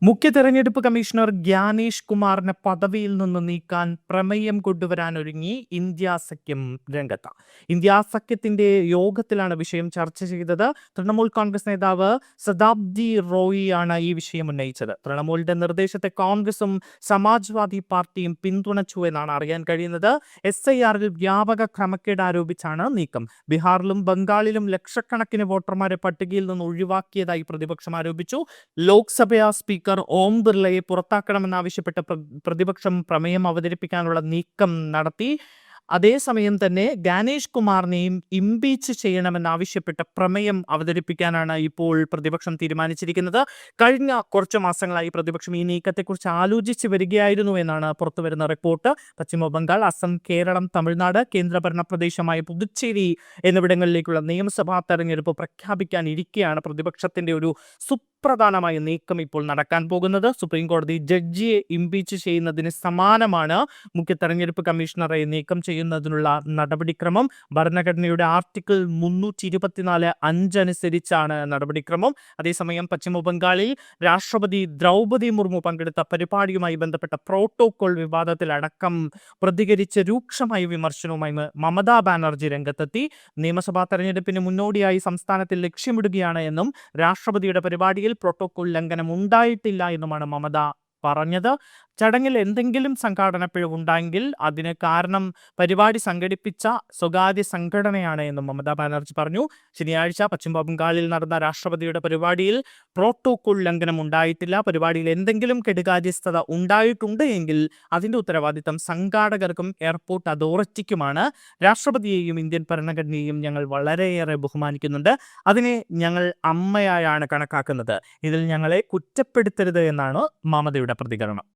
മുഖ്യ തെരഞ്ഞെടുപ്പ് കമ്മീഷണർ ഗ്യാനേഷ് കുമാറിനെ പദവിയിൽ നിന്ന് നീക്കാൻ പ്രമേയം കൊണ്ടുവരാനൊരുങ്ങി ഇന്ത്യ സഖ്യം രംഗത്ത്. ഇന്ത്യ സഖ്യത്തിന്റെ യോഗത്തിലാണ് വിഷയം ചർച്ച ചെയ്തത്. തൃണമൂൽ കോൺഗ്രസ് നേതാവ് ശതാബ്ദി റോയിയാണ് ഈ വിഷയം ഉന്നയിച്ചത്. തൃണമൂലിന്റെ നിർദ്ദേശത്തെ കോൺഗ്രസും സമാജ്വാദി പാർട്ടിയും പിന്തുണച്ചു എന്നാണ് അറിയാൻ കഴിയുന്നത്. SIRൽ വ്യാപക ക്രമക്കേട് ആരോപിച്ചാണ് നീക്കം. ബീഹാറിലും ബംഗാളിലും ലക്ഷക്കണക്കിന് വോട്ടർമാരെ പട്ടികയിൽ നിന്ന് ഒഴിവാക്കിയതായി പ്രതിപക്ഷം ആരോപിച്ചു. ലോക്സഭ സ്പീക്കർ ഓം ബിർളയെ പുറത്താക്കണമെന്നാവശ്യപ്പെട്ട പ്രതിപക്ഷം പ്രമേയം അവതരിപ്പിക്കാനുള്ള നീക്കം നടത്തി. അതേസമയം തന്നെ ഗ്യാനേഷ് കുമാറിനെയും ഇംപീച്ച് ചെയ്യണമെന്നാവശ്യപ്പെട്ട പ്രമേയം അവതരിപ്പിക്കാനാണ് ഇപ്പോൾ പ്രതിപക്ഷം തീരുമാനിച്ചിരിക്കുന്നത്. കഴിഞ്ഞ കുറച്ചു മാസങ്ങളായി പ്രതിപക്ഷം ഈ നീക്കത്തെക്കുറിച്ച് ആലോചിച്ച് വരികയായിരുന്നു എന്നാണ് പുറത്തുവരുന്ന റിപ്പോർട്ട്. പശ്ചിമ ബംഗാൾ, അസം, കേരളം, തമിഴ്നാട്, കേന്ദ്രഭരണ പ്രദേശമായ പുതുച്ചേരി എന്നിവിടങ്ങളിലേക്കുള്ള നിയമസഭാ തെരഞ്ഞെടുപ്പ് പ്രഖ്യാപിക്കാനിരിക്കെയാണ് പ്രതിപക്ഷത്തിന്റെ ഒരു സുപ്രധാനമായ നീക്കം ഇപ്പോൾ നടക്കാൻ പോകുന്നത്. സുപ്രീം കോടതി ജഡ്ജിയെ ഇംപീച്ച് ചെയ്യുന്നതിന് സമാനമാണ് മുഖ്യ തെരഞ്ഞെടുപ്പ് കമ്മീഷണറെ നീക്കം ചെയ്യുന്നതിനുള്ള നടപടിക്രമം. ഭരണഘടനയുടെ ആർട്ടിക്കിൾ 324(5) അനുസരിച്ചാണ് നടപടിക്രമം. അതേസമയം പശ്ചിമ ബംഗാളിൽ രാഷ്ട്രപതി ദ്രൗപദി മുർമു പങ്കെടുത്ത പരിപാടിയുമായി ബന്ധപ്പെട്ട പ്രോട്ടോകോൾ വിവാദത്തിലടക്കം പ്രതികരിച്ച് രൂക്ഷമായ വിമർശനവുമായി മമതാ ബാനർജി രംഗത്തെത്തി. നിയമസഭാ തെരഞ്ഞെടുപ്പിന് മുന്നോടിയായി സംസ്ഥാനത്തിൽ ലക്ഷ്യമിടുകയാണ് എന്നും രാഷ്ട്രപതിയുടെ പരിപാടിയിൽ പ്രോട്ടോകോൾ ലംഘനം ഉണ്ടായിട്ടില്ല എന്നുമാണ് മമത പറഞ്ഞത്. ചടങ്ങിൽ എന്തെങ്കിലും സംഘാടന പിഴവുണ്ടായെങ്കിൽ അതിന് കാരണം പരിപാടി സംഘടിപ്പിച്ച സ്വകാര്യ സംഘടനയാണ് എന്നും മമതാ ബാനർജി പറഞ്ഞു. ശനിയാഴ്ച പശ്ചിമ ബംഗാളിൽ നടന്ന രാഷ്ട്രപതിയുടെ പരിപാടിയിൽ പ്രോട്ടോകോൾ ലംഘനം ഉണ്ടായിട്ടില്ല. പരിപാടിയിൽ എന്തെങ്കിലും കെടുകാര്യസ്ഥത ഉണ്ടായിട്ടുണ്ട് എങ്കിൽ അതിന്റെ ഉത്തരവാദിത്തം സംഘാടകർക്കും എയർപോർട്ട് അതോറിറ്റിക്കുമാണ്. രാഷ്ട്രപതിയെയും ഇന്ത്യൻ ഭരണഘടനയെയും ഞങ്ങൾ വളരെയേറെ ബഹുമാനിക്കുന്നുണ്ട്. അതിനെ ഞങ്ങൾ അമ്മയായാണ് കണക്കാക്കുന്നത്. ഇതിൽ ഞങ്ങളെ കുറ്റപ്പെടുത്തരുത് എന്നാണ് മമതയുടെ പ്രതികരണം.